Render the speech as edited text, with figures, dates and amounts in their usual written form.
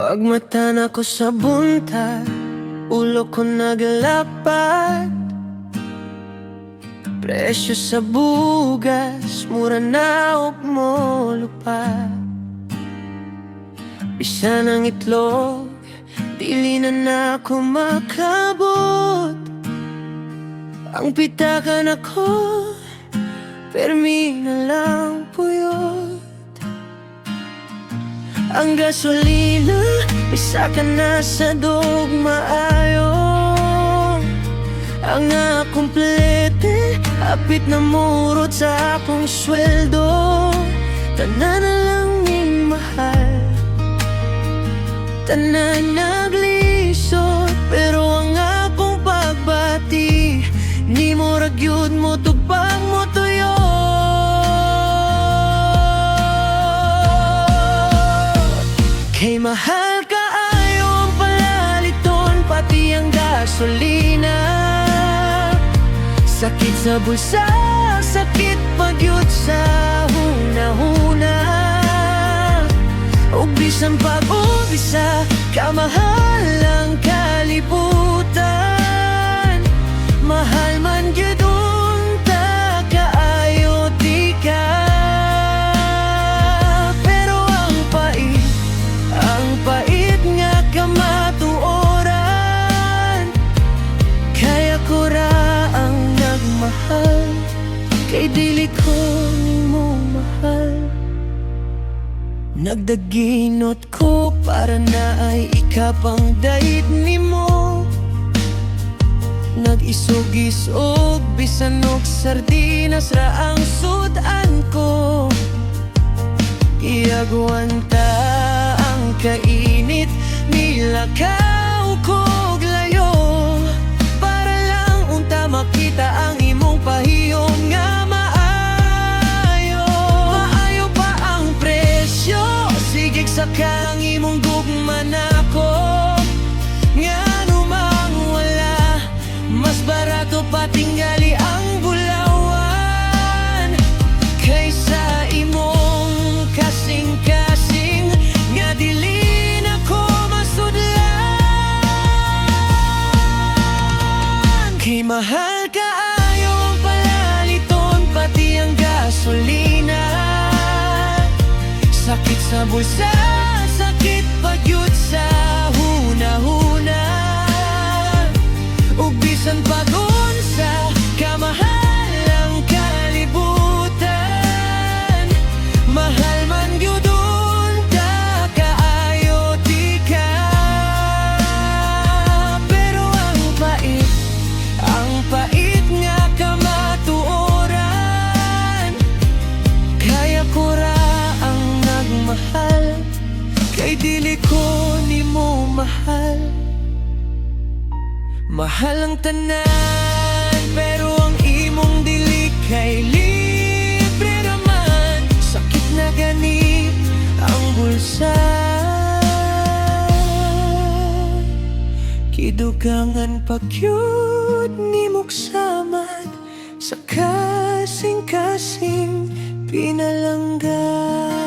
Pagmatan ako sa buntag, ulo ko naglapad. Presyo sa bugas, mura na og mo lupa. Bisan ang itlog, dili na ako makabot. Ang pitakan ako, permi na lang puyot. Ang gasolina, isa ka na sa dugmaayo. Ang akumplete, hapit na murot sa akong sweldo. Tanan na lang ning mahal, tanan naglisod. Pero ang akong pagbati, ni mo ragyod mo tugpang mo tuyo. Kay mahal ka ayo ang palaliton, pati ang gasolina. Sakit sa bulsa, sakit pagyud sa huna-huna. Ug bisan pag-ubisa, kamahal ang kalibutan. Mahal man gyud unta kaayo di ka. Pero ang pait nga kamatuoran. Kaya ko ra ang nagmahal, kay dili ko nimo mahal. Nagdaginot ko para na ay ikapang dait nimo. Nag-isog-isog, bisan og sardinas ra ang sudan ko. Iagwanta ang kainit, nilakaw kog layo. Para lang unta makita ang imong pahiyom nga maayo. Maayo pa ang presyo, sigig sa kang imong gugma nako. Nga numang wala, mas barato pa tingali ang bulawan. Kaysa imong kasing-kasing, nga dili na ko masudlan. Kay mahal ka ayo ang palaliton, pati ang gasolina. Sakit sa bulsa, sakit pagyud sa huna-huna. Ug bisan pag-unsa, kamahal ang kalibutan. Mahal man gyud unta kaayo di ka. Pero ang pait nga kamatuoran. Kaya ko ra ang nagmahal, kay dili ko nimo mahal. Mahal ang tanan, pero ang imong dili kay libre raman. Sakit na gani ang bulsa, kidugangan pagyud nimok samad. Sa kasing-kasing pinalanggan.